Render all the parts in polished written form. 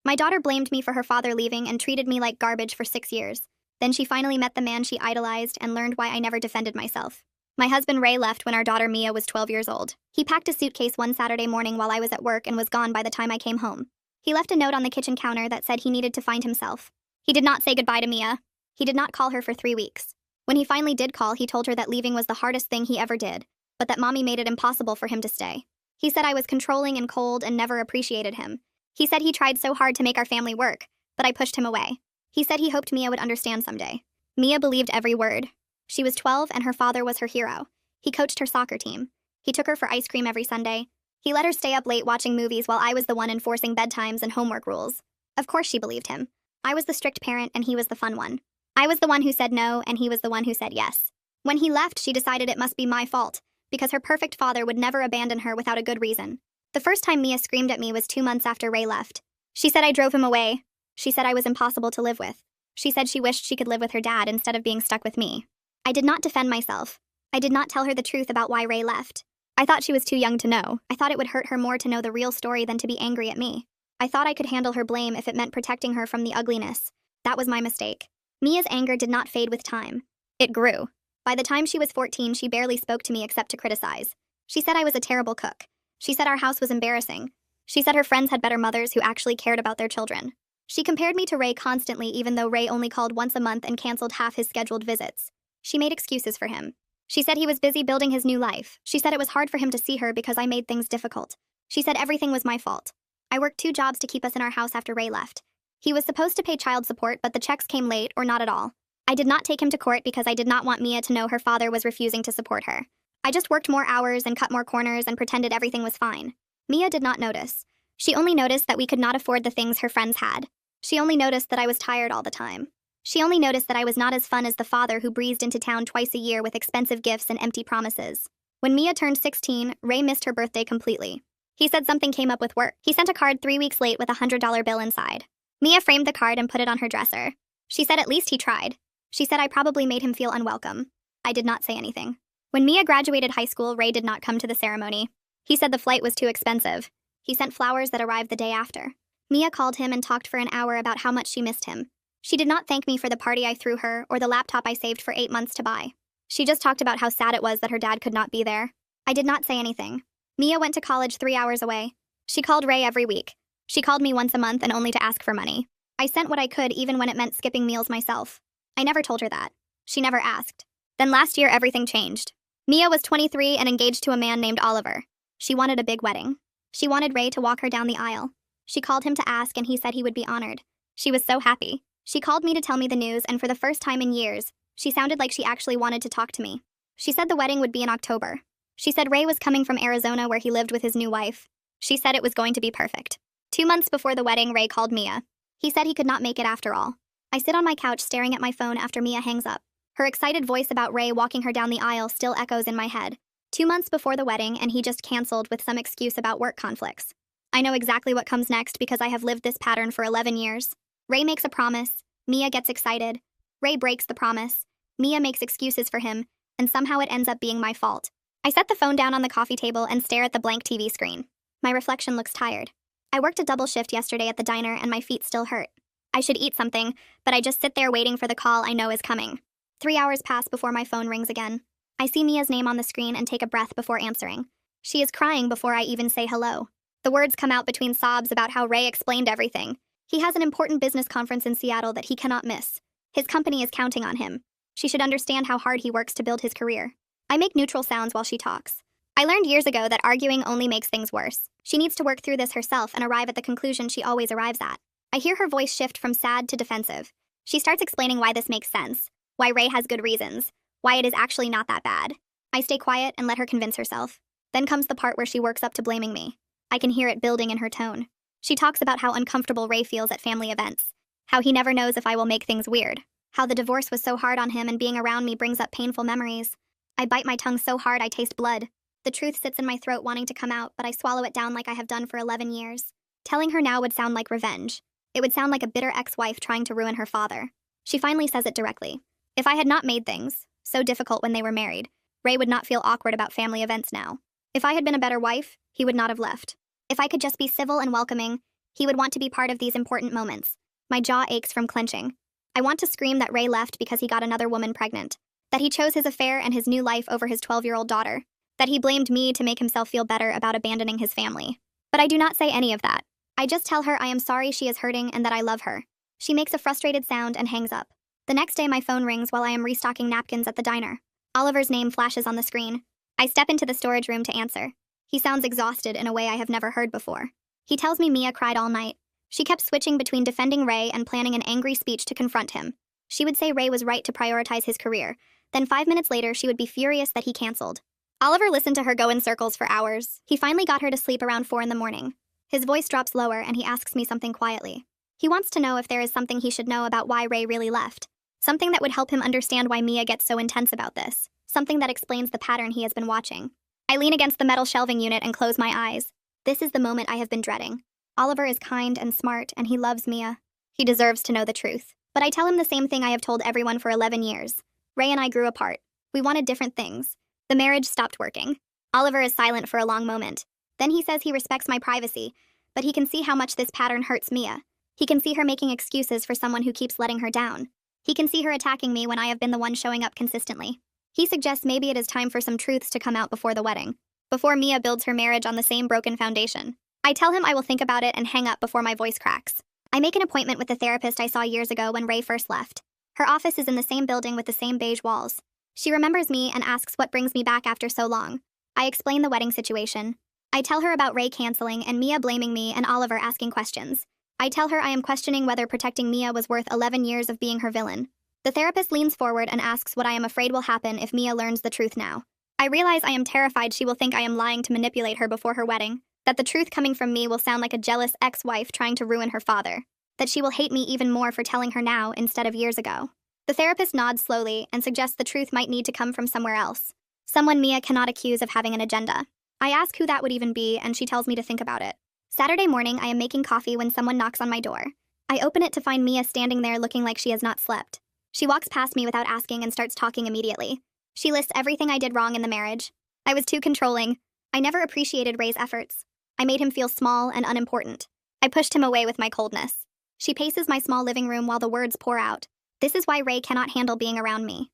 My daughter blamed me for her father leaving and treated me like garbage for 6 years. Then she finally met the man she idolized and learned why I never defended myself. My husband Ray left when our daughter Mia was 12 years old. He packed a suitcase one Saturday morning while I was at work and was gone by the time I came home. He left a note on the kitchen counter that said he needed to find himself. He did not say goodbye to Mia. He did not call her for 3 weeks. When he finally did call, he told her that leaving was the hardest thing he ever did, but that mommy made it impossible for him to stay. He said I was controlling and cold and never appreciated him. He said he tried so hard to make our family work, but I pushed him away. He said he hoped Mia would understand someday. Mia believed every word. She was 12 and her father was her hero. He coached her soccer team. He took her for ice cream every Sunday. He let her stay up late watching movies while I was the one enforcing bedtimes and homework rules. Of course she believed him. I was the strict parent and he was the fun one. I was the one who said no and he was the one who said yes. When he left, she decided it must be my fault, because her perfect father would never abandon her without a good reason. The first time Mia screamed at me was 2 months after Ray left. She said I drove him away. She said I was impossible to live with. She said she wished she could live with her dad instead of being stuck with me. I did not defend myself. I did not tell her the truth about why Ray left. I thought she was too young to know. I thought it would hurt her more to know the real story than to be angry at me. I thought I could handle her blame if it meant protecting her from the ugliness. That was my mistake. Mia's anger did not fade with time. It grew. By the time she was 14, she barely spoke to me except to criticize. She said I was a terrible cook. She said our house was embarrassing. She said her friends had better mothers who actually cared about their children. She compared me to Ray constantly, even though Ray only called once a month and canceled half his scheduled visits. She made excuses for him. She said he was busy building his new life. She said it was hard for him to see her because I made things difficult. She said everything was my fault. I worked 2 jobs to keep us in our house after Ray left. He was supposed to pay child support, but the checks came late or not at all. I did not take him to court because I did not want Mia to know her father was refusing to support her. I just worked more hours and cut more corners and pretended everything was fine. Mia did not notice. She only noticed that we could not afford the things her friends had. She only noticed that I was tired all the time. She only noticed that I was not as fun as the father who breezed into town twice a year with expensive gifts and empty promises. When Mia turned 16, Ray missed her birthday completely. He said something came up with work. He sent a card 3 weeks late with a $100 bill inside. Mia framed the card and put it on her dresser. She said at least he tried. She said I probably made him feel unwelcome. I did not say anything. When Mia graduated high school, Ray did not come to the ceremony. He said the flight was too expensive. He sent flowers that arrived the day after. Mia called him and talked for an hour about how much she missed him. She did not thank me for the party I threw her or the laptop I saved for 8 months to buy. She just talked about how sad it was that her dad could not be there. I did not say anything. Mia went to college 3 hours away. She called Ray every week. She called me once a month and only to ask for money. I sent what I could even when it meant skipping meals myself. I never told her that. She never asked. Then last year everything changed. Mia was 23 and engaged to a man named Oliver. She wanted a big wedding. She wanted Ray to walk her down the aisle. She called him to ask and he said he would be honored. She was so happy. She called me to tell me the news, and for the first time in years, she sounded like she actually wanted to talk to me. She said the wedding would be in October. She said Ray was coming from Arizona where he lived with his new wife. She said it was going to be perfect. 2 months before the wedding, Ray called Mia. He said he could not make it after all. I sit on my couch staring at my phone after Mia hangs up. Her excited voice about Ray walking her down the aisle still echoes in my head. 2 months before the wedding, and he just canceled with some excuse about work conflicts. I know exactly what comes next because I have lived this pattern for 11 years. Ray makes a promise. Mia gets excited. Ray breaks the promise. Mia makes excuses for him, and somehow it ends up being my fault. I set the phone down on the coffee table and stare at the blank TV screen. My reflection looks tired. I worked a double shift yesterday at the diner and my feet still hurt. I should eat something, but I just sit there waiting for the call I know is coming. 3 hours pass before my phone rings again. I see Mia's name on the screen and take a breath before answering. She is crying before I even say hello. The words come out between sobs about how Ray explained everything. He has an important business conference in Seattle that he cannot miss. His company is counting on him. She should understand how hard he works to build his career. I make neutral sounds while she talks. I learned years ago that arguing only makes things worse. She needs to work through this herself and arrive at the conclusion she always arrives at. I hear her voice shift from sad to defensive. She starts explaining why this makes sense, why Ray has good reasons, why it is actually not that bad. I stay quiet and let her convince herself. Then comes the part where she works up to blaming me. I can hear it building in her tone. She talks about how uncomfortable Ray feels at family events, how he never knows if I will make things weird, how the divorce was so hard on him and being around me brings up painful memories. I bite my tongue so hard I taste blood. The truth sits in my throat wanting to come out, but I swallow it down like I have done for 11 years. Telling her now would sound like revenge. It would sound like a bitter ex-wife trying to ruin her father. She finally says it directly. If I had not made things so difficult when they were married, Ray would not feel awkward about family events now. If I had been a better wife, he would not have left. If I could just be civil and welcoming, He would want to be part of these important moments. My jaw aches from clenching. I want to scream that Ray left because he got another woman pregnant, that he chose his affair and his new life over his 12-year-old daughter, that he blamed me to make himself feel better about abandoning his family. But I do not say any of that. I just tell her I am sorry she is hurting and that I love her. She makes a frustrated sound and hangs up. The next day my phone rings while I am restocking napkins at the diner. Oliver's name flashes on the screen. I step into the storage room to answer. He sounds exhausted in a way I have never heard before. He tells me Mia cried all night. She kept switching between defending Ray and planning an angry speech to confront him. She would say Ray was right to prioritize his career. Then 5 minutes later, she would be furious that he canceled. Oliver listened to her go in circles for hours. He finally got her to sleep around 4 in the morning. His voice drops lower and he asks me something quietly. He wants to know if there is something he should know about why Ray really left. Something that would help him understand why Mia gets so intense about this. Something that explains the pattern he has been watching. I lean against the metal shelving unit and close my eyes. This is the moment I have been dreading. Oliver is kind and smart, and he loves Mia. He deserves to know the truth. But I tell him the same thing I have told everyone for 11 years. Ray and I grew apart. We wanted different things. The marriage stopped working. Oliver is silent for a long moment. Then he says he respects my privacy, but he can see how much this pattern hurts Mia. He can see her making excuses for someone who keeps letting her down. He can see her attacking me when I have been the one showing up consistently. He suggests maybe it is time for some truths to come out before the wedding, before Mia builds her marriage on the same broken foundation. I tell him I will think about it and hang up before my voice cracks. I make an appointment with the therapist I saw years ago when Ray first left. Her office is in the same building with the same beige walls. She remembers me and asks what brings me back after so long. I explain the wedding situation. I tell her about Ray canceling and Mia blaming me and Oliver asking questions. I tell her I am questioning whether protecting Mia was worth 11 years of being her villain. The therapist leans forward and asks what I am afraid will happen if Mia learns the truth now. I realize I am terrified she will think I am lying to manipulate her before her wedding, that the truth coming from me will sound like a jealous ex-wife trying to ruin her father, that she will hate me even more for telling her now instead of years ago. The therapist nods slowly and suggests the truth might need to come from somewhere else. Someone Mia cannot accuse of having an agenda. I ask who that would even be, and she tells me to think about it. Saturday morning, I am making coffee when someone knocks on my door. I open it to find Mia standing there looking like she has not slept. She walks past me without asking and starts talking immediately. She lists everything I did wrong in the marriage. I was too controlling. I never appreciated Ray's efforts. I made him feel small and unimportant. I pushed him away with my coldness. She paces my small living room while the words pour out. This is why Ray cannot handle being around me.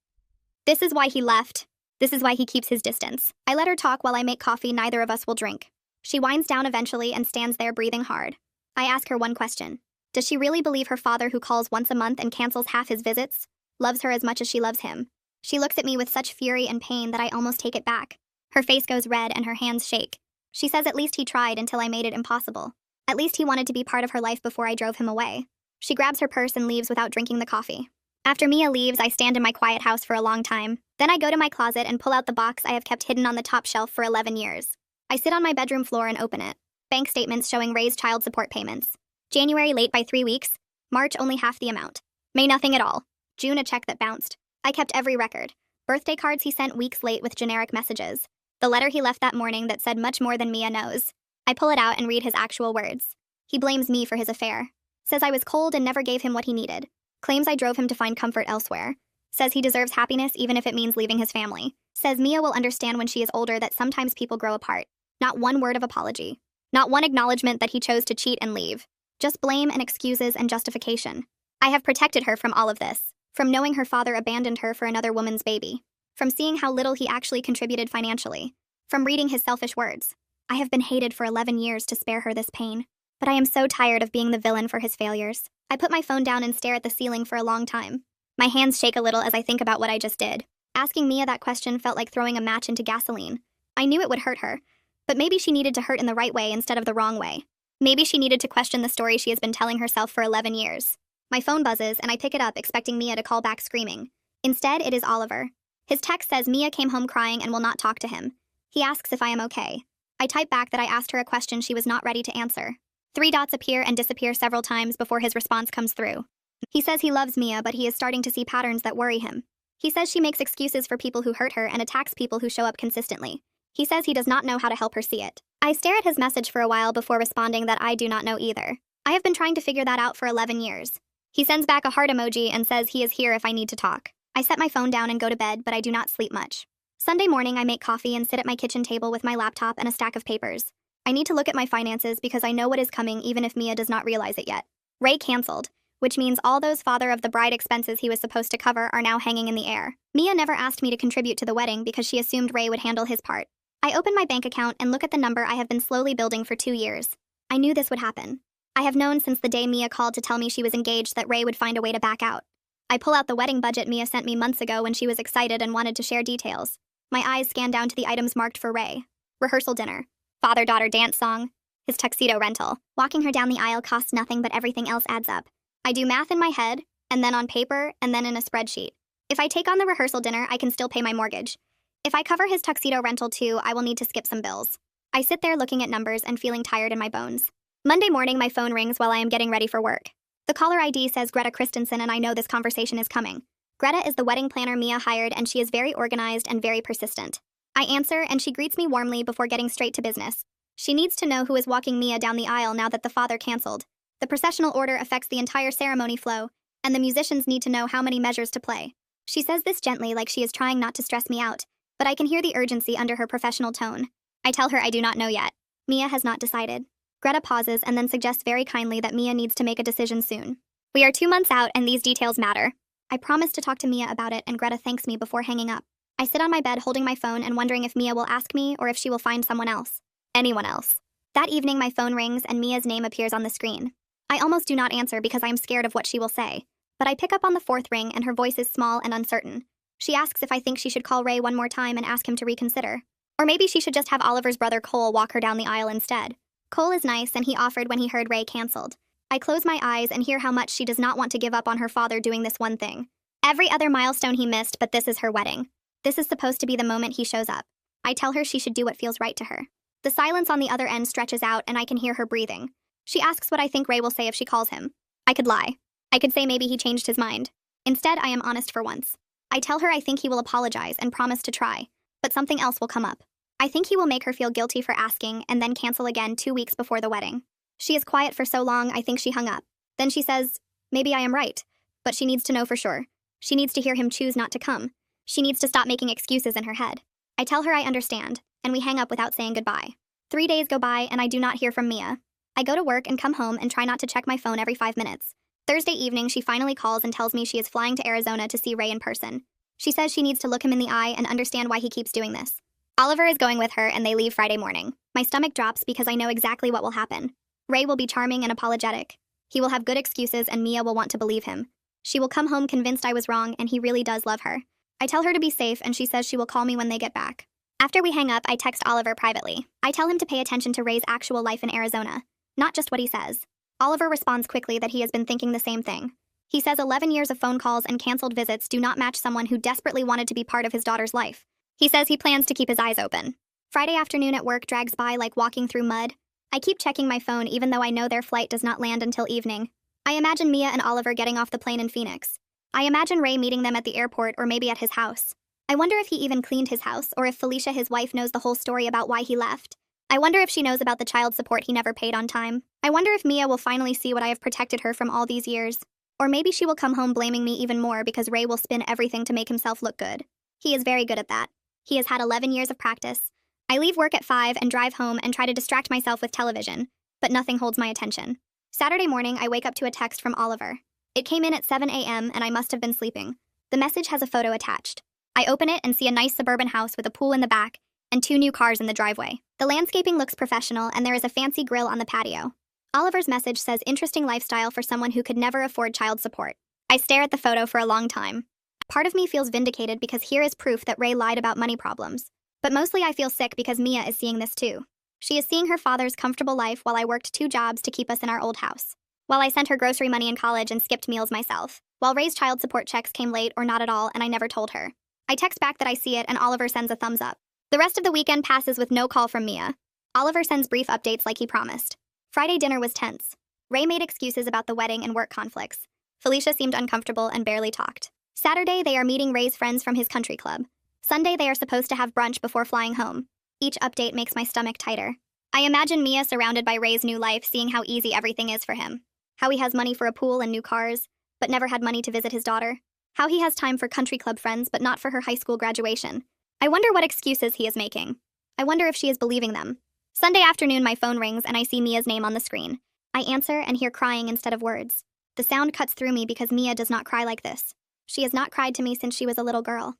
This is why he left. This is why he keeps his distance. I let her talk while I make coffee neither of us will drink. She winds down eventually and stands there breathing hard. I ask her one question. Does she really believe her father, who calls once a month and cancels half his visits, loves her as much as she loves him? She looks at me with such fury and pain that I almost take it back. Her face goes red and her hands shake. She says at least he tried until I made it impossible. At least he wanted to be part of her life before I drove him away. She grabs her purse and leaves without drinking the coffee. After Mia leaves, I stand in my quiet house for a long time. Then I go to my closet and pull out the box I have kept hidden on the top shelf for 11 years. I sit on my bedroom floor and open it. Bank statements showing Ray's child support payments. January late by 3 weeks. March only half the amount. May nothing at all. June a check that bounced. I kept every record. Birthday cards he sent weeks late with generic messages. The letter he left that morning that said much more than Mia knows. I pull it out and read his actual words. He blames me for his affair. Says I was cold and never gave him what he needed. Claims I drove him to find comfort elsewhere. Says he deserves happiness even if it means leaving his family. Says Mia will understand when she is older that sometimes people grow apart. Not one word of apology. Not one acknowledgement that he chose to cheat and leave. Just blame and excuses and justification. I have protected her from all of this. From knowing her father abandoned her for another woman's baby. From seeing how little he actually contributed financially. From reading his selfish words. I have been hated for 11 years to spare her this pain. But I am so tired of being the villain for his failures. I put my phone down and stare at the ceiling for a long time. My hands shake a little as I think about what I just did. Asking Mia that question felt like throwing a match into gasoline. I knew it would hurt her. But maybe she needed to hurt in the right way instead of the wrong way. Maybe she needed to question the story she has been telling herself for 11 years. My phone buzzes and I pick it up expecting Mia to call back screaming. Instead, it is Oliver. His text says Mia came home crying and will not talk to him. He asks if I am okay. I type back that I asked her a question she was not ready to answer. 3 dots appear and disappear several times before his response comes through. He says he loves Mia, but he is starting to see patterns that worry him. He says she makes excuses for people who hurt her and attacks people who show up consistently. He says he does not know how to help her see it. I stare at his message for a while before responding that I do not know either. I have been trying to figure that out for 11 years. He sends back a heart emoji and says he is here if I need to talk. I set my phone down and go to bed, but I do not sleep much. Sunday morning, I make coffee and sit at my kitchen table with my laptop and a stack of papers. I need to look at my finances because I know what is coming even if Mia does not realize it yet. Ray canceled, which means all those father of the bride expenses he was supposed to cover are now hanging in the air. Mia never asked me to contribute to the wedding because she assumed Ray would handle his part. I open my bank account and look at the number I have been slowly building for 2 years. I knew this would happen. I have known since the day Mia called to tell me she was engaged that Ray would find a way to back out. I pull out the wedding budget Mia sent me months ago when she was excited and wanted to share details. My eyes scan down to the items marked for Ray. Rehearsal dinner, father-daughter dance song, his tuxedo rental. Walking her down the aisle costs nothing, but everything else adds up. I do math in my head, and then on paper, and then in a spreadsheet. If I take on the rehearsal dinner, I can still pay my mortgage. If I cover his tuxedo rental too, I will need to skip some bills. I sit there looking at numbers and feeling tired in my bones. Monday morning, my phone rings while I am getting ready for work. The caller ID says Greta Christensen, and I know this conversation is coming. Greta is the wedding planner Mia hired, and she is very organized and very persistent. I answer, and she greets me warmly before getting straight to business. She needs to know who is walking Mia down the aisle now that the father canceled. The processional order affects the entire ceremony flow, and the musicians need to know how many measures to play. She says this gently, like she is trying not to stress me out, but I can hear the urgency under her professional tone. I tell her I do not know yet. Mia has not decided. Greta pauses and then suggests very kindly that Mia needs to make a decision soon. We are 2 months out, and these details matter. I promise to talk to Mia about it, and Greta thanks me before hanging up. I sit on my bed holding my phone and wondering if Mia will ask me or if she will find someone else. Anyone else. That evening, my phone rings and Mia's name appears on the screen. I almost do not answer because I am scared of what she will say. But I pick up on the 4th ring and her voice is small and uncertain. She asks if I think she should call Ray one more time and ask him to reconsider. Or maybe she should just have Oliver's brother Cole walk her down the aisle instead. Cole is nice and he offered when he heard Ray canceled. I close my eyes and hear how much she does not want to give up on her father doing this one thing. Every other milestone he missed, but this is her wedding. This is supposed to be the moment he shows up. I tell her she should do what feels right to her. The silence on the other end stretches out and I can hear her breathing. She asks what I think Ray will say if she calls him. I could lie. I could say maybe he changed his mind. Instead, I am honest for once. I tell her I think he will apologize and promise to try, but something else will come up. I think he will make her feel guilty for asking and then cancel again 2 weeks before the wedding. She is quiet for so long, I think she hung up. Then she says, maybe I am right, but she needs to know for sure. She needs to hear him choose not to come. She needs to stop making excuses in her head. I tell her I understand, and we hang up without saying goodbye. 3 days go by and I do not hear from Mia. I go to work and come home and try not to check my phone every 5 minutes. Thursday evening, she finally calls and tells me she is flying to Arizona to see Ray in person. She says she needs to look him in the eye and understand why he keeps doing this. Oliver is going with her and they leave Friday morning. My stomach drops because I know exactly what will happen. Ray will be charming and apologetic. He will have good excuses and Mia will want to believe him. She will come home convinced I was wrong and he really does love her. I tell her to be safe and she says she will call me when they get back. After we hang up, I text Oliver privately. I tell him to pay attention to Ray's actual life in Arizona, not just what he says. Oliver responds quickly that he has been thinking the same thing. He says 11 years of phone calls and canceled visits do not match someone who desperately wanted to be part of his daughter's life. He says he plans to keep his eyes open. Friday afternoon at work drags by like walking through mud. I keep checking my phone even though I know their flight does not land until evening. I imagine Mia and Oliver getting off the plane in Phoenix. I imagine Ray meeting them at the airport or maybe at his house. I wonder if he even cleaned his house or if Felicia, his wife, knows the whole story about why he left. I wonder if she knows about the child support he never paid on time. I wonder if Mia will finally see what I have protected her from all these years. Or maybe she will come home blaming me even more because Ray will spin everything to make himself look good. He is very good at that. He has had 11 years of practice. I leave work at 5 and drive home and try to distract myself with television, but nothing holds my attention. Saturday morning, I wake up to a text from Oliver. It came in at 7 a.m. and I must have been sleeping. The message has a photo attached. I open it and see a nice suburban house with a pool in the back and 2 new cars in the driveway. The landscaping looks professional and there is a fancy grill on the patio. Oliver's message says interesting lifestyle for someone who could never afford child support. I stare at the photo for a long time. Part of me feels vindicated because here is proof that Ray lied about money problems. But mostly I feel sick because Mia is seeing this too. She is seeing her father's comfortable life while I worked 2 jobs to keep us in our old house. While I sent her grocery money in college and skipped meals myself. While Ray's child support checks came late or not at all and I never told her. I text back that I see it and Oliver sends a thumbs up. The rest of the weekend passes with no call from Mia. Oliver sends brief updates like he promised. Friday dinner was tense. Ray made excuses about the wedding and work conflicts. Felicia seemed uncomfortable and barely talked. Saturday, they are meeting Ray's friends from his country club. Sunday, they are supposed to have brunch before flying home. Each update makes my stomach tighter. I imagine Mia surrounded by Ray's new life, seeing how easy everything is for him. How he has money for a pool and new cars, but never had money to visit his daughter. How he has time for country club friends, but not for her high school graduation. I wonder what excuses he is making. I wonder if she is believing them. Sunday afternoon, my phone rings and I see Mia's name on the screen. I answer and hear crying instead of words. The sound cuts through me because Mia does not cry like this. She has not cried to me since she was a little girl.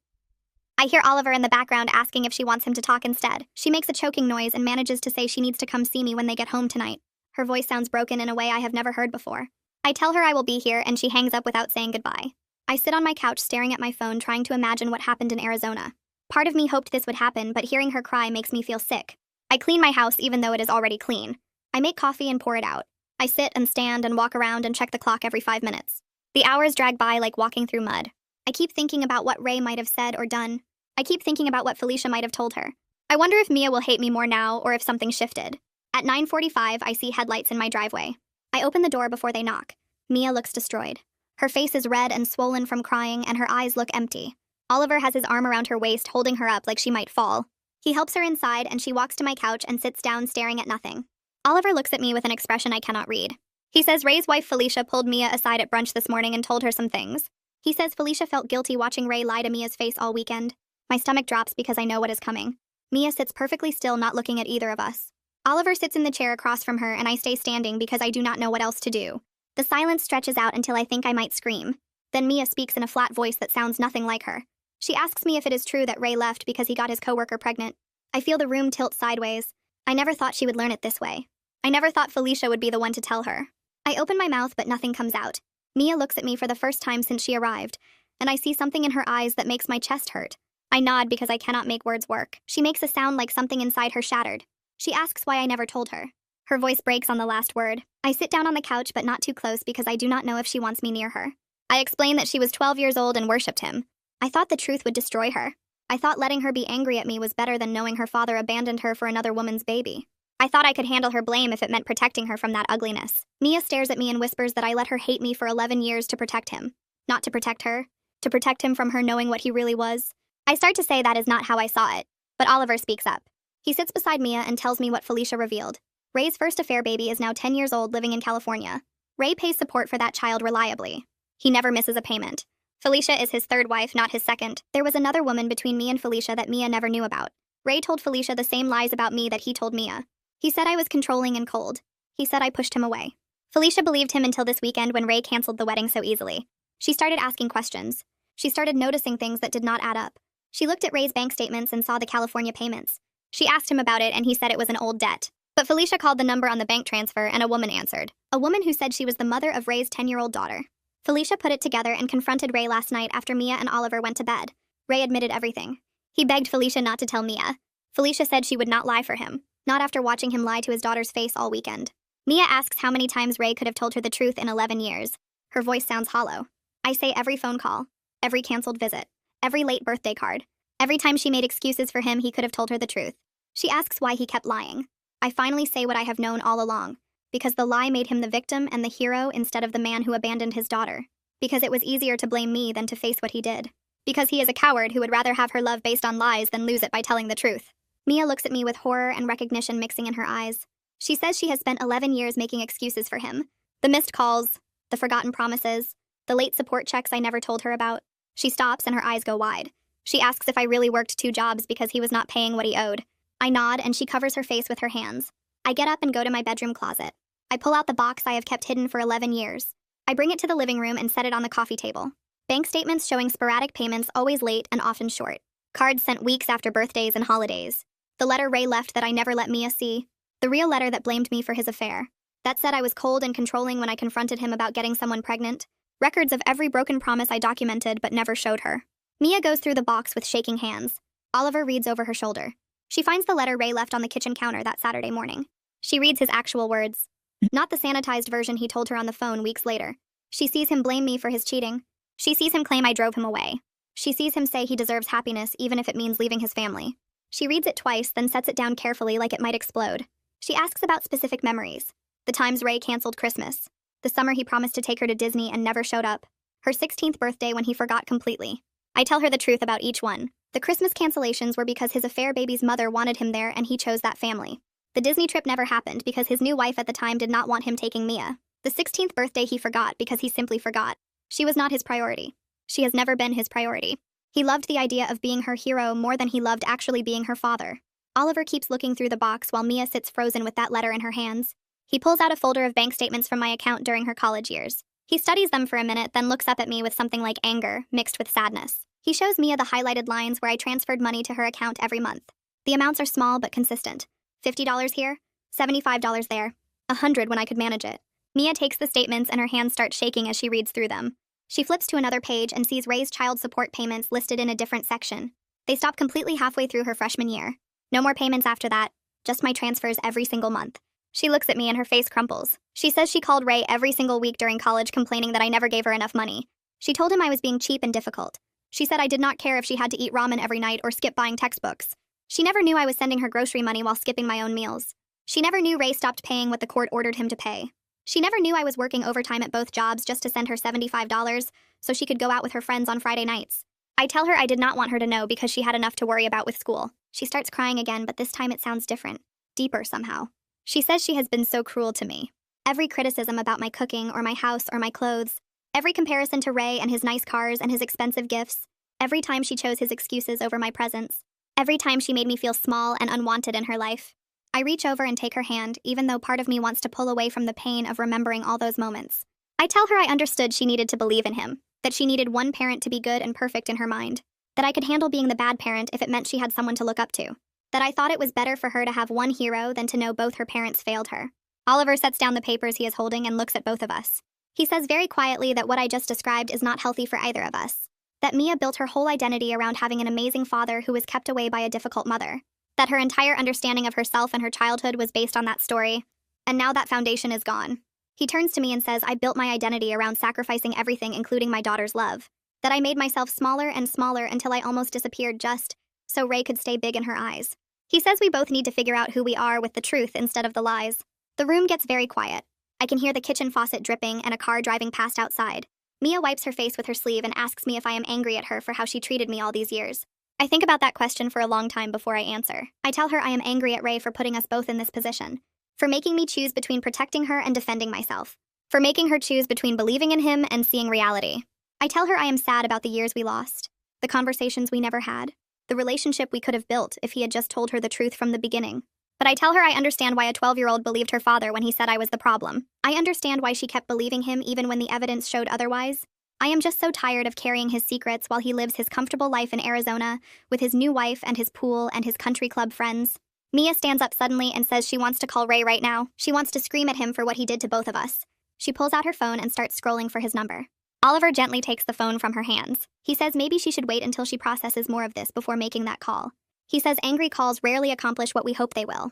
I hear Oliver in the background asking if she wants him to talk instead. She makes a choking noise and manages to say she needs to come see me when they get home tonight. Her voice sounds broken in a way I have never heard before. I tell her I will be here and she hangs up without saying goodbye. I sit on my couch staring at my phone trying to imagine what happened in Arizona. Part of me hoped this would happen, but hearing her cry makes me feel sick. I clean my house even though it is already clean. I make coffee and pour it out. I sit and stand and walk around and check the clock every 5 minutes. The hours drag by like walking through mud. I keep thinking about what Ray might have said or done. I keep thinking about what Felicia might have told her. I wonder if Mia will hate me more now or if something shifted. At 9:45, I see headlights in my driveway. I open the door before they knock. Mia looks destroyed. Her face is red and swollen from crying and her eyes look empty. Oliver has his arm around her waist, holding her up like she might fall. He helps her inside and she walks to my couch and sits down staring at nothing. Oliver looks at me with an expression I cannot read. He says Ray's wife Felicia pulled Mia aside at brunch this morning and told her some things. He says Felicia felt guilty watching Ray lie to Mia's face all weekend. My stomach drops because I know what is coming. Mia sits perfectly still, not looking at either of us. Oliver sits in the chair across from her and I stay standing because I do not know what else to do. The silence stretches out until I think I might scream. Then Mia speaks in a flat voice that sounds nothing like her. She asks me if it is true that Ray left because he got his coworker pregnant. I feel the room tilt sideways. I never thought she would learn it this way. I never thought Felicia would be the one to tell her. I open my mouth but nothing comes out. Mia looks at me for the first time since she arrived, and I see something in her eyes that makes my chest hurt. I nod because I cannot make words work. She makes a sound like something inside her shattered. She asks why I never told her. Her voice breaks on the last word. I sit down on the couch but not too close because I do not know if she wants me near her. I explain that she was 12 years old and worshipped him. I thought the truth would destroy her. I thought letting her be angry at me was better than knowing her father abandoned her for another woman's baby. I thought I could handle her blame if it meant protecting her from that ugliness. Mia stares at me and whispers that I let her hate me for 11 years to protect him. Not to protect her. To protect him from her knowing what he really was. I start to say that is not how I saw it. But Oliver speaks up. He sits beside Mia and tells me what Felicia revealed. Ray's first affair baby is now 10 years old living in California. Ray pays support for that child reliably. He never misses a payment. Felicia is his third wife, not his second. There was another woman between me and Felicia that Mia never knew about. Ray told Felicia the same lies about me that he told Mia. He said I was controlling and cold. He said I pushed him away. Felicia believed him until this weekend when Ray canceled the wedding so easily. She started asking questions. She started noticing things that did not add up. She looked at Ray's bank statements and saw the California payments. She asked him about it and he said it was an old debt. But Felicia called the number on the bank transfer and a woman answered. A woman who said she was the mother of Ray's 10-year-old daughter. Felicia put it together and confronted Ray last night after Mia and Oliver went to bed. Ray admitted everything. He begged Felicia not to tell Mia. Felicia said she would not lie for him. Not after watching him lie to his daughter's face all weekend. Mia asks how many times Ray could have told her the truth in 11 years. Her voice sounds hollow. I say every phone call, every canceled visit, every late birthday card. Every time she made excuses for him, he could have told her the truth. She asks why he kept lying. I finally say what I have known all along. Because the lie made him the victim and the hero instead of the man who abandoned his daughter. Because it was easier to blame me than to face what he did. Because he is a coward who would rather have her love based on lies than lose it by telling the truth. Mia looks at me with horror and recognition mixing in her eyes. She says she has spent 11 years making excuses for him. The missed calls, the forgotten promises, the late support checks I never told her about. She stops and her eyes go wide. She asks if I really worked 2 jobs because he was not paying what he owed. I nod and she covers her face with her hands. I get up and go to my bedroom closet. I pull out the box I have kept hidden for 11 years. I bring it to the living room and set it on the coffee table. Bank statements showing sporadic payments, always late and often short. Cards sent weeks after birthdays and holidays. The letter Ray left that I never let Mia see. The real letter that blamed me for his affair. That said I was cold and controlling when I confronted him about getting someone pregnant. Records of every broken promise I documented but never showed her. Mia goes through the box with shaking hands. Oliver reads over her shoulder. She finds the letter Ray left on the kitchen counter that Saturday morning. She reads his actual words. Not the sanitized version he told her on the phone weeks later. She sees him blame me for his cheating. She sees him claim I drove him away. She sees him say he deserves happiness even if it means leaving his family. She reads it twice, then sets it down carefully like it might explode. She asks about specific memories. The times Ray canceled Christmas. The summer he promised to take her to Disney and never showed up. Her 16th birthday when he forgot completely. I tell her the truth about each one. The Christmas cancellations were because his affair baby's mother wanted him there and he chose that family. The Disney trip never happened because his new wife at the time did not want him taking Mia. The 16th birthday he forgot because he simply forgot. She was not his priority. She has never been his priority. He loved the idea of being her hero more than he loved actually being her father. Oliver keeps looking through the box while Mia sits frozen with that letter in her hands. He pulls out a folder of bank statements from my account during her college years. He studies them for a minute, then looks up at me with something like anger, mixed with sadness. He shows Mia the highlighted lines where I transferred money to her account every month. The amounts are small but consistent. $50 here, $75 there, $100 when I could manage it. Mia takes the statements and her hands start shaking as she reads through them. She flips to another page and sees Ray's child support payments listed in a different section. They stop completely halfway through her freshman year. No more payments after that, just my transfers every single month. She looks at me and her face crumples. She says she called Ray every single week during college complaining that I never gave her enough money. She told him I was being cheap and difficult. She said I did not care if she had to eat ramen every night or skip buying textbooks. She never knew I was sending her grocery money while skipping my own meals. She never knew Ray stopped paying what the court ordered him to pay. She never knew I was working overtime at both jobs just to send her $75 so she could go out with her friends on Friday nights. I tell her I did not want her to know because she had enough to worry about with school. She starts crying again, but this time it sounds different, deeper somehow. She says she has been so cruel to me. Every criticism about my cooking or my house or my clothes, every comparison to Ray and his nice cars and his expensive gifts, every time she chose his excuses over my presence, every time she made me feel small and unwanted in her life. I reach over and take her hand, even though part of me wants to pull away from the pain of remembering all those moments. I tell her I understood she needed to believe in him, that she needed one parent to be good and perfect in her mind, that I could handle being the bad parent if it meant she had someone to look up to, that I thought it was better for her to have one hero than to know both her parents failed her. Oliver sets down the papers he is holding and looks at both of us. He says very quietly that what I just described is not healthy for either of us, that Mia built her whole identity around having an amazing father who was kept away by a difficult mother, that her entire understanding of herself and her childhood was based on that story, and now that foundation is gone. He turns to me and says I built my identity around sacrificing everything, including my daughter's love, that I made myself smaller and smaller until I almost disappeared just so Ray could stay big in her eyes. He says we both need to figure out who we are with the truth instead of the lies. The room gets very quiet. I can hear the kitchen faucet dripping and a car driving past outside. Mia wipes her face with her sleeve and asks me if I am angry at her for how she treated me all these years. I think about that question for a long time before I answer. I tell her I am angry at Ray for putting us both in this position, for making me choose between protecting her and defending myself, for making her choose between believing in him and seeing reality. I tell her I am sad about the years we lost, the conversations we never had, the relationship we could have built if he had just told her the truth from the beginning. But I tell her I understand why a 12-year-old believed her father when he said I was the problem. I understand why she kept believing him even when the evidence showed otherwise. I am just so tired of carrying his secrets while he lives his comfortable life in Arizona with his new wife and his pool and his country club friends. Mia stands up suddenly and says she wants to call Ray right now. She wants to scream at him for what he did to both of us. She pulls out her phone and starts scrolling for his number. Oliver gently takes the phone from her hands. He says maybe she should wait until she processes more of this before making that call. He says angry calls rarely accomplish what we hope they will.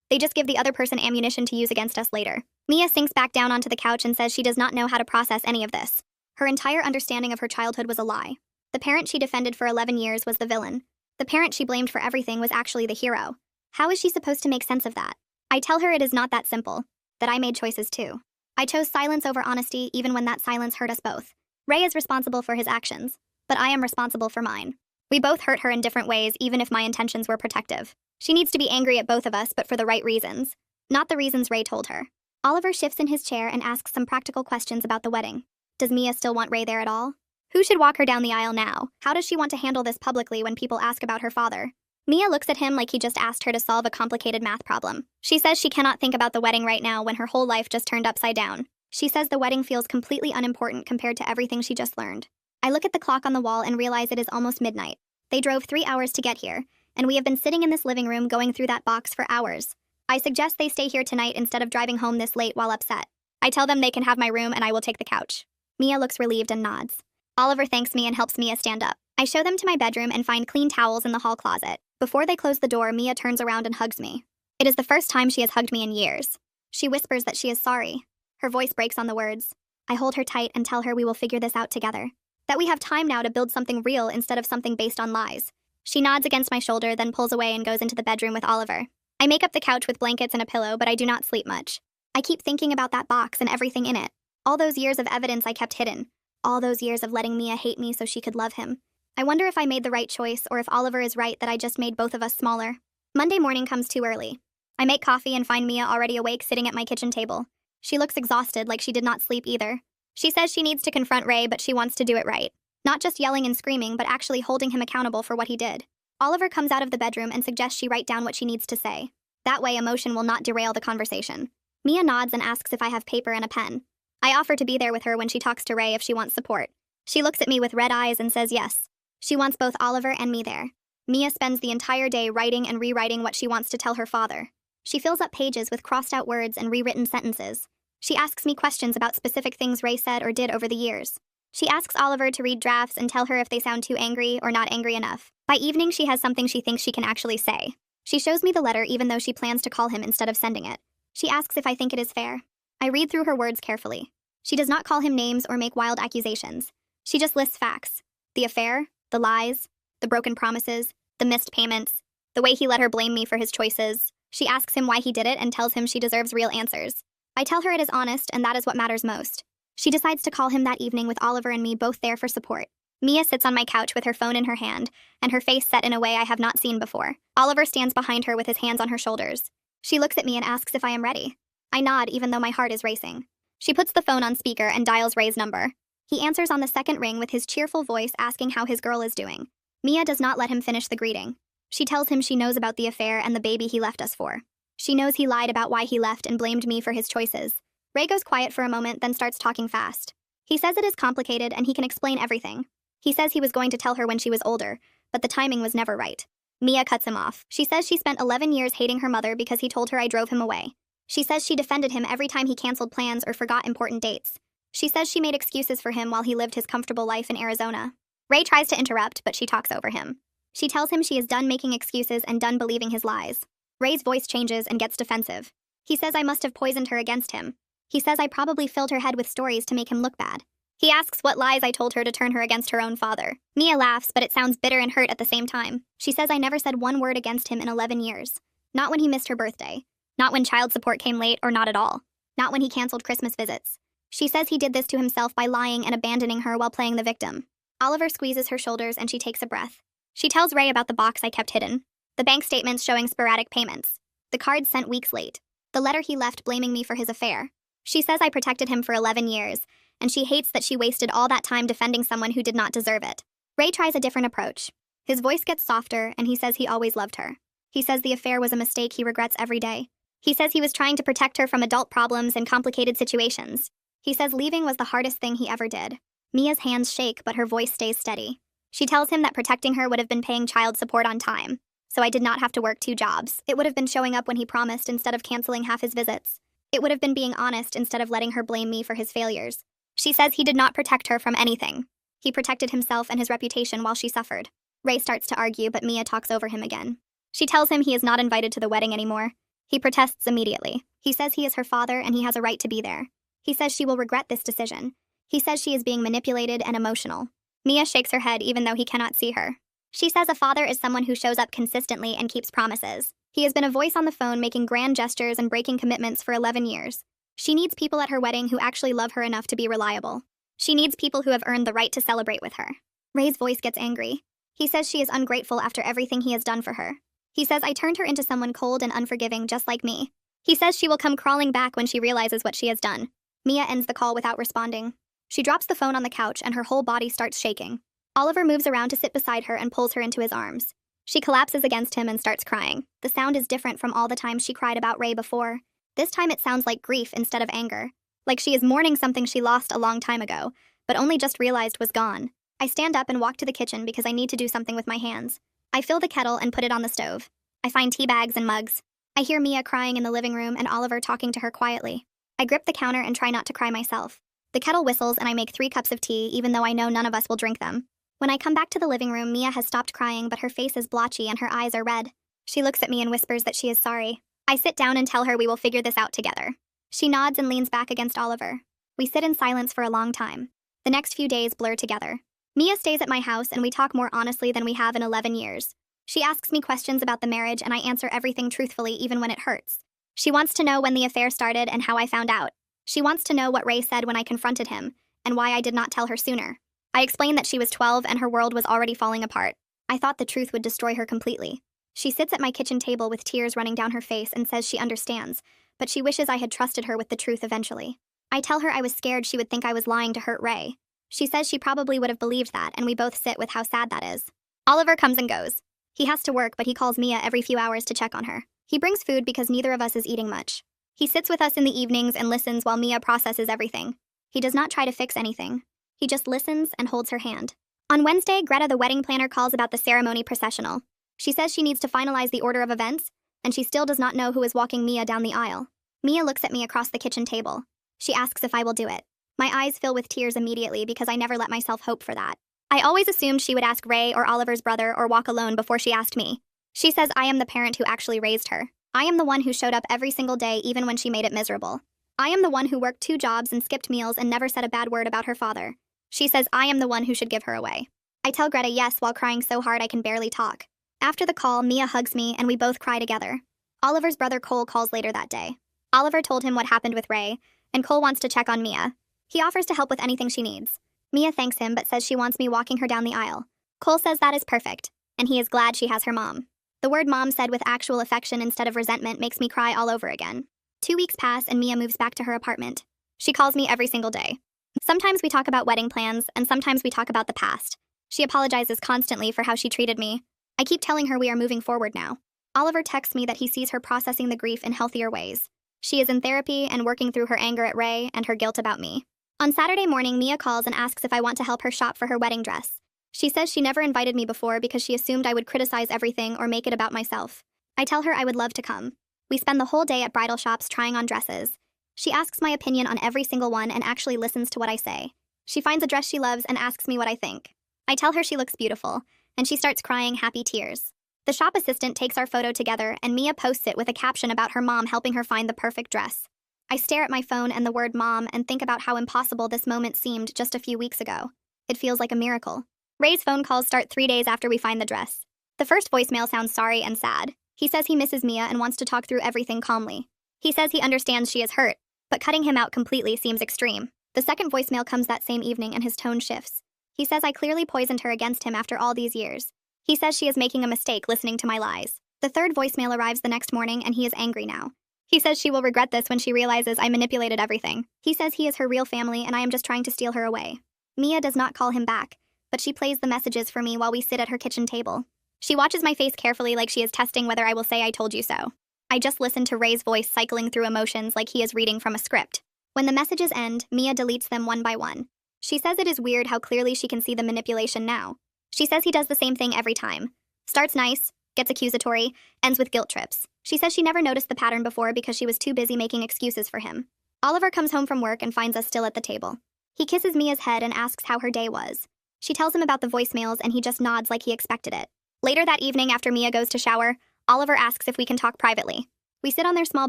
They just give the other person ammunition to use against us later. Mia sinks back down onto the couch and says she does not know how to process any of this. Her entire understanding of her childhood was a lie. The parent she defended for 11 years was the villain. The parent she blamed for everything was actually the hero. How is she supposed to make sense of that? I tell her it is not that simple, that I made choices too. I chose silence over honesty even when that silence hurt us both. Ray is responsible for his actions, but I am responsible for mine. We both hurt her in different ways even if my intentions were protective. She needs to be angry at both of us, but for the right reasons, not the reasons Ray told her. Oliver shifts in his chair and asks some practical questions about the wedding. Does Mia still want Ray there at all? Who should walk her down the aisle now? How does she want to handle this publicly when people ask about her father? Mia looks at him like he just asked her to solve a complicated math problem. She says she cannot think about the wedding right now when her whole life just turned upside down. She says the wedding feels completely unimportant compared to everything she just learned. I look at the clock on the wall and realize it is almost midnight. They drove 3 hours to get here, and we have been sitting in this living room going through that box for hours. I suggest they stay here tonight instead of driving home this late while upset. I tell them they can have my room and I will take the couch. Mia looks relieved and nods. Oliver thanks me and helps Mia stand up. I show them to my bedroom and find clean towels in the hall closet. Before they close the door, Mia turns around and hugs me. It is the first time she has hugged me in years. She whispers that she is sorry. Her voice breaks on the words. I hold her tight and tell her we will figure this out together. That we have time now to build something real instead of something based on lies. She nods against my shoulder, then pulls away and goes into the bedroom with Oliver. I make up the couch with blankets and a pillow, but I do not sleep much. I keep thinking about that box and everything in it. All those years of evidence I kept hidden. All those years of letting Mia hate me so she could love him. I wonder if I made the right choice or if Oliver is right that I just made both of us smaller. Monday morning comes too early. I make coffee and find Mia already awake sitting at my kitchen table. She looks exhausted, like she did not sleep either. She says she needs to confront Ray, but she wants to do it right. Not just yelling and screaming, but actually holding him accountable for what he did. Oliver comes out of the bedroom and suggests she write down what she needs to say. That way, emotion will not derail the conversation. Mia nods and asks if I have paper and a pen. I offer to be there with her when she talks to Ray if she wants support. She looks at me with red eyes and says yes. She wants both Oliver and me there. Mia spends the entire day writing and rewriting what she wants to tell her father. She fills up pages with crossed-out words and rewritten sentences. She asks me questions about specific things Ray said or did over the years. She asks Oliver to read drafts and tell her if they sound too angry or not angry enough. By evening, she has something she thinks she can actually say. She shows me the letter even though she plans to call him instead of sending it. She asks if I think it is fair. I read through her words carefully. She does not call him names or make wild accusations. She just lists facts. The affair, the lies, the broken promises, the missed payments, the way he let her blame me for his choices. She asks him why he did it and tells him she deserves real answers. I tell her it is honest and that is what matters most. She decides to call him that evening with Oliver and me both there for support. Mia sits on my couch with her phone in her hand, and her face set in a way I have not seen before. Oliver stands behind her with his hands on her shoulders. She looks at me and asks if I am ready. I nod even though my heart is racing. She puts the phone on speaker and dials Ray's number. He answers on the second ring with his cheerful voice asking how his girl is doing. Mia does not let him finish the greeting. She tells him she knows about the affair and the baby he left us for. She knows he lied about why he left and blamed me for his choices. Ray goes quiet for a moment, then starts talking fast. He says it is complicated and he can explain everything. He says he was going to tell her when she was older, but the timing was never right. Mia cuts him off. She says she spent 11 years hating her mother because he told her I drove him away. She says she defended him every time he canceled plans or forgot important dates. She says she made excuses for him while he lived his comfortable life in Arizona. Ray tries to interrupt, but she talks over him. She tells him she is done making excuses and done believing his lies. Ray's voice changes and gets defensive. He says I must have poisoned her against him. He says I probably filled her head with stories to make him look bad. He asks what lies I told her to turn her against her own father. Mia laughs, but it sounds bitter and hurt at the same time. She says I never said one word against him in 11 years. Not when he missed her birthday. Not when child support came late or not at all. Not when he canceled Christmas visits. She says he did this to himself by lying and abandoning her while playing the victim. Oliver squeezes her shoulders and she takes a breath. She tells Ray about the box I kept hidden. The bank statements showing sporadic payments. The cards sent weeks late. The letter he left blaming me for his affair. She says I protected him for 11 years, and she hates that she wasted all that time defending someone who did not deserve it. Ray tries a different approach. His voice gets softer, and he says he always loved her. He says the affair was a mistake he regrets every day. He says he was trying to protect her from adult problems and complicated situations. He says leaving was the hardest thing he ever did. Mia's hands shake, but her voice stays steady. She tells him that protecting her would have been paying child support on time, so I did not have to work 2 jobs. It would have been showing up when he promised instead of canceling half his visits. It would have been being honest instead of letting her blame me for his failures. She says he did not protect her from anything. He protected himself and his reputation while she suffered. Ray starts to argue, but Mia talks over him again. She tells him he is not invited to the wedding anymore. He protests immediately. He says he is her father and he has a right to be there. He says she will regret this decision. He says she is being manipulated and emotional. Mia shakes her head even though he cannot see her. She says a father is someone who shows up consistently and keeps promises. He has been a voice on the phone making grand gestures and breaking commitments for 11 years. She needs people at her wedding who actually love her enough to be reliable. She needs people who have earned the right to celebrate with her. Ray's voice gets angry. He says she is ungrateful after everything he has done for her. He says I turned her into someone cold and unforgiving just like me. He says she will come crawling back when she realizes what she has done. Mia ends the call without responding. She drops the phone on the couch and her whole body starts shaking. Oliver moves around to sit beside her and pulls her into his arms. She collapses against him and starts crying. The sound is different from all the times she cried about Ray before. This time it sounds like grief instead of anger. Like she is mourning something she lost a long time ago, but only just realized was gone. I stand up and walk to the kitchen because I need to do something with my hands. I fill the kettle and put it on the stove. I find tea bags and mugs. I hear Mia crying in the living room and Oliver talking to her quietly. I grip the counter and try not to cry myself. The kettle whistles and I make 3 cups of tea even though I know none of us will drink them. When I come back to the living room, Mia has stopped crying, but her face is blotchy and her eyes are red. She looks at me and whispers that she is sorry. I sit down and tell her we will figure this out together. She nods and leans back against Oliver. We sit in silence for a long time. The next few days blur together. Mia stays at my house and we talk more honestly than we have in 11 years. She asks me questions about the marriage and I answer everything truthfully even when it hurts. She wants to know when the affair started and how I found out. She wants to know what Ray said when I confronted him and why I did not tell her sooner. I explained that she was 12 and her world was already falling apart. I thought the truth would destroy her completely. She sits at my kitchen table with tears running down her face and says she understands, but she wishes I had trusted her with the truth eventually. I tell her I was scared she would think I was lying to hurt Ray. She says she probably would have believed that, and we both sit with how sad that is. Oliver comes and goes. He has to work, but he calls Mia every few hours to check on her. He brings food because neither of us is eating much. He sits with us in the evenings and listens while Mia processes everything. He does not try to fix anything. He just listens and holds her hand. On Wednesday, Greta, the wedding planner, calls about the ceremony processional. She says she needs to finalize the order of events, and she still does not know who is walking Mia down the aisle. Mia looks at me across the kitchen table. She asks if I will do it. My eyes fill with tears immediately because I never let myself hope for that. I always assumed she would ask Ray or Oliver's brother or walk alone before she asked me. She says I am the parent who actually raised her. I am the one who showed up every single day even when she made it miserable. I am the one who worked 2 jobs and skipped meals and never said a bad word about her father. She says I am the one who should give her away. I tell Greta yes while crying so hard I can barely talk. After the call, Mia hugs me and we both cry together. Oliver's brother Cole calls later that day. Oliver told him what happened with Ray, and Cole wants to check on Mia. He offers to help with anything she needs. Mia thanks him but says she wants me walking her down the aisle. Cole says that is perfect, and he is glad she has her mom. The word mom said with actual affection instead of resentment makes me cry all over again. 2 weeks pass and Mia moves back to her apartment. She calls me every single day. Sometimes we talk about wedding plans, and sometimes we talk about the past. She apologizes constantly for how she treated me. I keep telling her we are moving forward now. Oliver texts me that he sees her processing the grief in healthier ways. She is in therapy and working through her anger at Ray and her guilt about me. On Saturday morning, Mia calls and asks if I want to help her shop for her wedding dress. She says she never invited me before because she assumed I would criticize everything or make it about myself. I tell her I would love to come. We spend the whole day at bridal shops trying on dresses. She asks my opinion on every single one and actually listens to what I say. She finds a dress she loves and asks me what I think. I tell her she looks beautiful, and she starts crying happy tears. The shop assistant takes our photo together and Mia posts it with a caption about her mom helping her find the perfect dress. I stare at my phone and the word mom and think about how impossible this moment seemed just a few weeks ago. It feels like a miracle. Ray's phone calls start 3 days after we find the dress. The first voicemail sounds sorry and sad. He says he misses Mia and wants to talk through everything calmly. He says he understands she is hurt, but cutting him out completely seems extreme. The second voicemail comes that same evening and his tone shifts. He says I clearly poisoned her against him after all these years. He says she is making a mistake listening to my lies. The third voicemail arrives the next morning and he is angry now. He says she will regret this when she realizes I manipulated everything. He says he is her real family and I am just trying to steal her away. Mia does not call him back, but she plays the messages for me while we sit at her kitchen table. She watches my face carefully like she is testing whether I will say I told you so. I just listen to Ray's voice cycling through emotions like he is reading from a script. When the messages end, Mia deletes them one by one. She says it is weird how clearly she can see the manipulation now. She says he does the same thing every time. Starts nice, gets accusatory, ends with guilt trips. She says she never noticed the pattern before because she was too busy making excuses for him. Oliver comes home from work and finds us still at the table. He kisses Mia's head and asks how her day was. She tells him about the voicemails and he just nods like he expected it. Later that evening, after Mia goes to shower, Oliver asks if we can talk privately. We sit on their small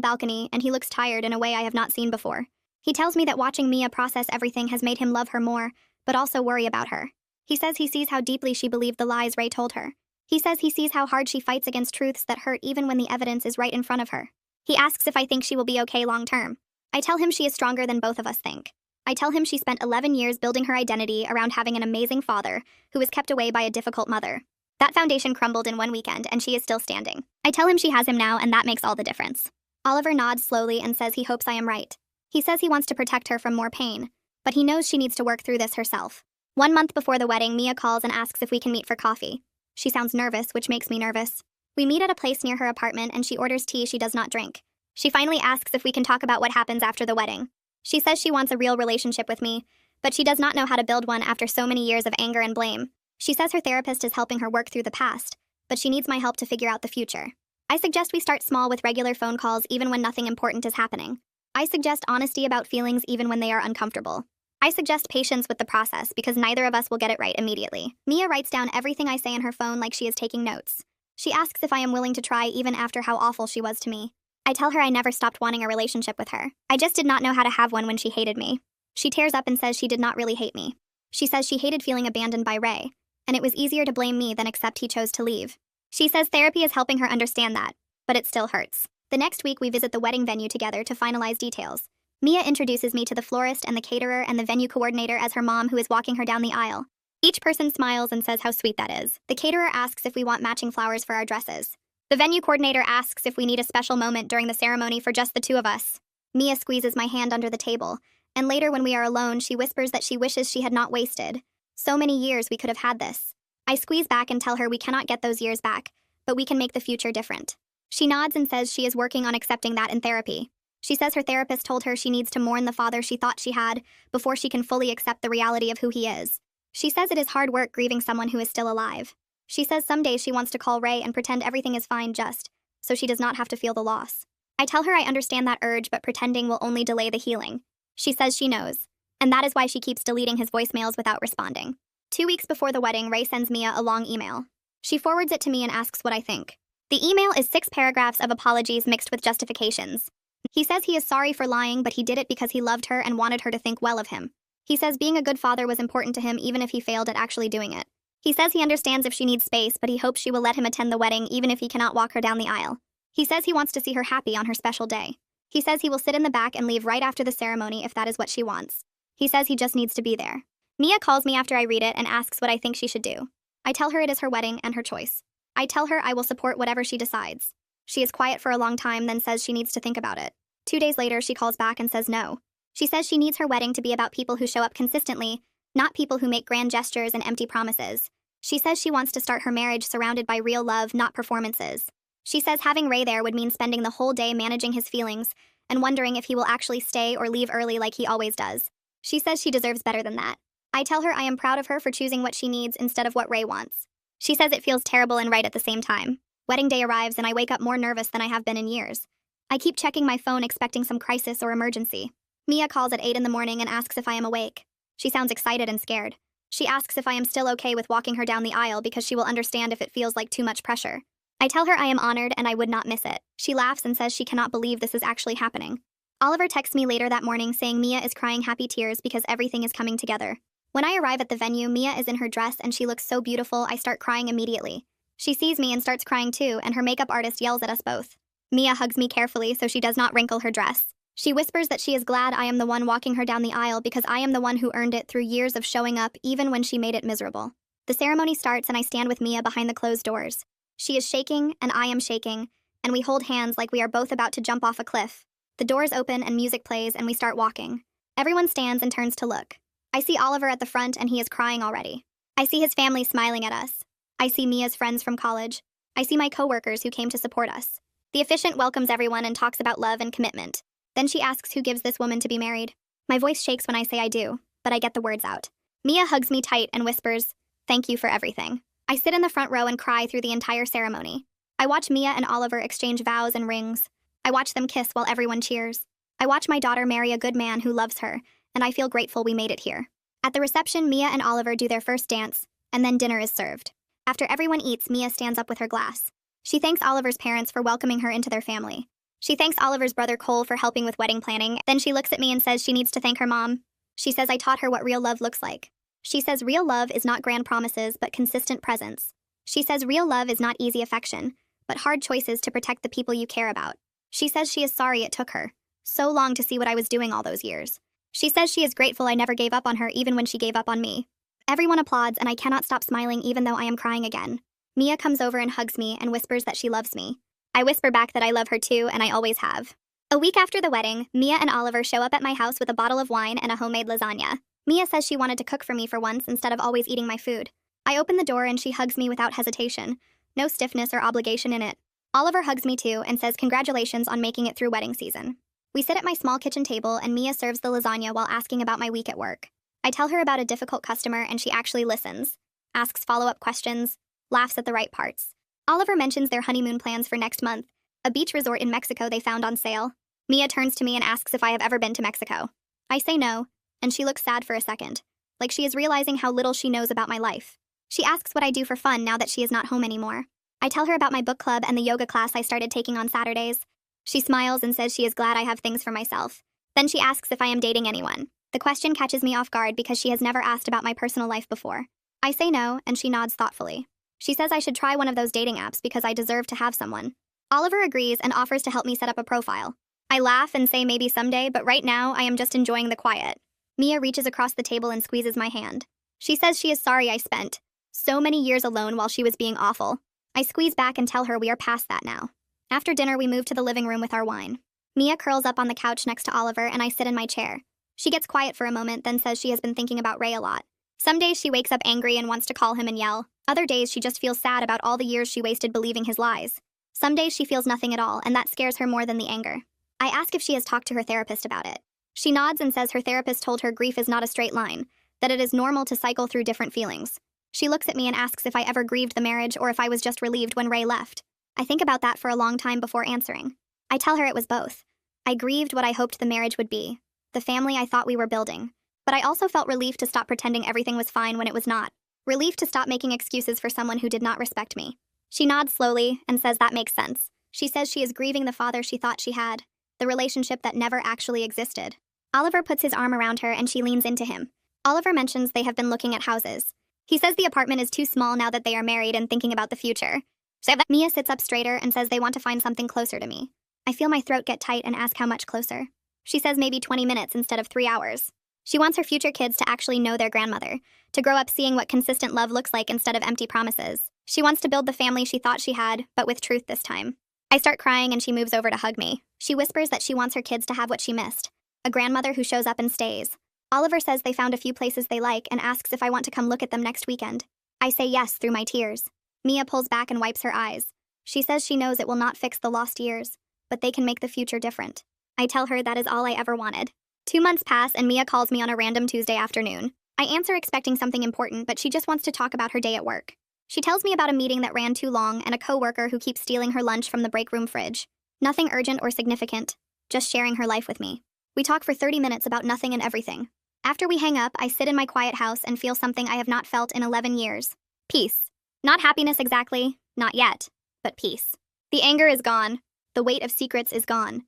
balcony and he looks tired in a way I have not seen before. He tells me that watching Mia process everything has made him love her more, but also worry about her. He says he sees how deeply she believed the lies Ray told her. He says he sees how hard she fights against truths that hurt even when the evidence is right in front of her. He asks if I think she will be okay long term. I tell him she is stronger than both of us think. I tell him she spent 11 years building her identity around having an amazing father who was kept away by a difficult mother. That foundation crumbled in one weekend and she is still standing. I tell him she has him now and that makes all the difference. Oliver nods slowly and says he hopes I am right. He says he wants to protect her from more pain, but he knows she needs to work through this herself. 1 month before the wedding, Mia calls and asks if we can meet for coffee. She sounds nervous, which makes me nervous. We meet at a place near her apartment and she orders tea she does not drink. She finally asks if we can talk about what happens after the wedding. She says she wants a real relationship with me, but she does not know how to build one after so many years of anger and blame. She says her therapist is helping her work through the past, but she needs my help to figure out the future. I suggest we start small with regular phone calls even when nothing important is happening. I suggest honesty about feelings even when they are uncomfortable. I suggest patience with the process because neither of us will get it right immediately. Mia writes down everything I say in her phone like she is taking notes. She asks if I am willing to try even after how awful she was to me. I tell her I never stopped wanting a relationship with her. I just did not know how to have one when she hated me. She tears up and says she did not really hate me. She says she hated feeling abandoned by Ray, and it was easier to blame me than accept he chose to leave. She says therapy is helping her understand that, but it still hurts. The next week we visit the wedding venue together to finalize details. Mia introduces me to the florist and the caterer and the venue coordinator as her mom who is walking her down the aisle. Each person smiles and says how sweet that is. The caterer asks if we want matching flowers for our dresses. The venue coordinator asks if we need a special moment during the ceremony for just the two of us. Mia squeezes my hand under the table, and later when we are alone, she whispers that she wishes she had not wasted so many years we could have had this. I squeeze back and tell her we cannot get those years back, but we can make the future different. She nods and says she is working on accepting that in therapy. She says her therapist told her she needs to mourn the father she thought she had before she can fully accept the reality of who he is. She says it is hard work grieving someone who is still alive. She says some days she wants to call Ray and pretend everything is fine so she does not have to feel the loss. I tell her I understand that urge, but pretending will only delay the healing. She says she knows, and that is why she keeps deleting his voicemails without responding. 2 weeks before the wedding, Ray sends Mia a long email. She forwards it to me and asks what I think. The email is 6 paragraphs of apologies mixed with justifications. He says he is sorry for lying, but he did it because he loved her and wanted her to think well of him. He says being a good father was important to him even if he failed at actually doing it. He says he understands if she needs space, but he hopes she will let him attend the wedding even if he cannot walk her down the aisle. He says he wants to see her happy on her special day. He says he will sit in the back and leave right after the ceremony if that is what she wants. He says he just needs to be there. Mia calls me after I read it and asks what I think she should do. I tell her it is her wedding and her choice. I tell her I will support whatever she decides. She is quiet for a long time, then says she needs to think about it. 2 days later, she calls back and says no. She says she needs her wedding to be about people who show up consistently, not people who make grand gestures and empty promises. She says she wants to start her marriage surrounded by real love, not performances. She says having Ray there would mean spending the whole day managing his feelings and wondering if he will actually stay or leave early like he always does. She says she deserves better than that. I tell her I am proud of her for choosing what she needs instead of what Ray wants. She says it feels terrible and right at the same time. Wedding day arrives and I wake up more nervous than I have been in years. I keep checking my phone expecting some crisis or emergency. Mia calls at 8 in the morning and asks if I am awake. She sounds excited and scared. She asks if I am still okay with walking her down the aisle because she will understand if it feels like too much pressure. I tell her I am honored and I would not miss it. She laughs and says she cannot believe this is actually happening. Oliver texts me later that morning saying Mia is crying happy tears because everything is coming together. When I arrive at the venue, Mia is in her dress and she looks so beautiful I start crying immediately. She sees me and starts crying too, and her makeup artist yells at us both. Mia hugs me carefully so she does not wrinkle her dress. She whispers that she is glad I am the one walking her down the aisle because I am the one who earned it through years of showing up even when she made it miserable. The ceremony starts and I stand with Mia behind the closed doors. She is shaking and I am shaking, and we hold hands like we are both about to jump off a cliff. The doors open and music plays and we start walking. Everyone stands and turns to look. I see Oliver at the front and he is crying already. I see his family smiling at us. I see Mia's friends from college. I see my coworkers who came to support us. The officiant welcomes everyone and talks about love and commitment. Then she asks who gives this woman to be married. My voice shakes when I say I do, but I get the words out. Mia hugs me tight and whispers, "Thank you for everything." I sit in the front row and cry through the entire ceremony. I watch Mia and Oliver exchange vows and rings. I watch them kiss while everyone cheers. I watch my daughter marry a good man who loves her, and I feel grateful we made it here. At the reception, Mia and Oliver do their first dance, and then dinner is served. After everyone eats, Mia stands up with her glass. She thanks Oliver's parents for welcoming her into their family. She thanks Oliver's brother Cole for helping with wedding planning. Then she looks at me and says she needs to thank her mom. She says I taught her what real love looks like. She says real love is not grand promises, but consistent presence. She says real love is not easy affection, but hard choices to protect the people you care about. She says she is sorry it took her so long to see what I was doing all those years. She says she is grateful I never gave up on her even when she gave up on me. Everyone applauds and I cannot stop smiling even though I am crying again. Mia comes over and hugs me and whispers that she loves me. I whisper back that I love her too, and I always have. A week after the wedding, Mia and Oliver show up at my house with a bottle of wine and a homemade lasagna. Mia says she wanted to cook for me for once instead of always eating my food. I open the door and she hugs me without hesitation. No stiffness or obligation in it. Oliver hugs me too and says congratulations on making it through wedding season. We sit at my small kitchen table and Mia serves the lasagna while asking about my week at work. I tell her about a difficult customer and she actually listens, asks follow-up questions, laughs at the right parts. Oliver mentions their honeymoon plans for next month, a beach resort in Mexico they found on sale. Mia turns to me and asks if I have ever been to Mexico. I say no, and she looks sad for a second, like she is realizing how little she knows about my life. She asks what I do for fun now that she is not home anymore. I tell her about my book club and the yoga class I started taking on Saturdays. She smiles and says she is glad I have things for myself. Then she asks if I am dating anyone. The question catches me off guard because she has never asked about my personal life before. I say no, and she nods thoughtfully. She says I should try one of those dating apps because I deserve to have someone. Oliver agrees and offers to help me set up a profile. I laugh and say maybe someday, but right now I am just enjoying the quiet. Mia reaches across the table and squeezes my hand. She says she is sorry I spent so many years alone while she was being awful. I squeeze back and tell her we are past that now. After dinner, we move to the living room with our wine. Mia curls up on the couch next to Oliver and I sit in my chair. She gets quiet for a moment, then says she has been thinking about Ray a lot. Some days she wakes up angry and wants to call him and yell, Other days, she just feels sad about all the years she wasted believing his lies. Some days she feels nothing at all, and that scares her more than the anger. I ask if she has talked to her therapist about it. She nods and says her therapist told her grief is not a straight line, that it is normal to cycle through different feelings. She looks at me and asks if I ever grieved the marriage or if I was just relieved when Ray left. I think about that for a long time before answering. I tell her it was both. I grieved what I hoped the marriage would be, the family I thought we were building. But I also felt relief to stop pretending everything was fine when it was not. Relief to stop making excuses for someone who did not respect me. She nods slowly and says that makes sense. She says she is grieving the father she thought she had, the relationship that never actually existed. Oliver puts his arm around her and she leans into him. Oliver mentions they have been looking at houses. He says the apartment is too small now that they are married and thinking about the future. So Mia sits up straighter and says they want to find something closer to me. I feel my throat get tight and ask how much closer. She says maybe 20 minutes instead of 3 hours. She wants her future kids to actually know their grandmother, to grow up seeing what consistent love looks like instead of empty promises. She wants to build the family she thought she had, but with truth this time. I start crying and she moves over to hug me. She whispers that she wants her kids to have what she missed, a grandmother who shows up and stays. Oliver says they found a few places they like and asks if I want to come look at them next weekend. I say yes through my tears. Mia pulls back and wipes her eyes. She says she knows it will not fix the lost years, but they can make the future different. I tell her that is all I ever wanted. 2 months pass and Mia calls me on a random Tuesday afternoon. I answer expecting something important, but she just wants to talk about her day at work. She tells me about a meeting that ran too long and a coworker who keeps stealing her lunch from the break room fridge. Nothing urgent or significant, just sharing her life with me. We talk for 30 minutes about nothing and everything. After we hang up, I sit in my quiet house and feel something I have not felt in 11 years. Peace. Not happiness exactly, not yet, but peace. The anger is gone. The weight of secrets is gone.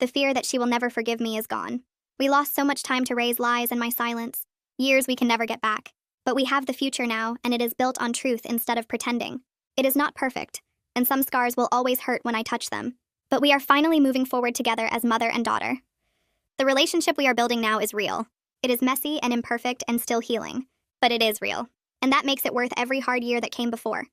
The fear that she will never forgive me is gone. We lost so much time to raise lies and my silence. Years we can never get back. But we have the future now, and it is built on truth instead of pretending. It is not perfect, and some scars will always hurt when I touch them. But we are finally moving forward together as mother and daughter. The relationship we are building now is real. It is messy and imperfect and still healing. But it is real. And that makes it worth every hard year that came before.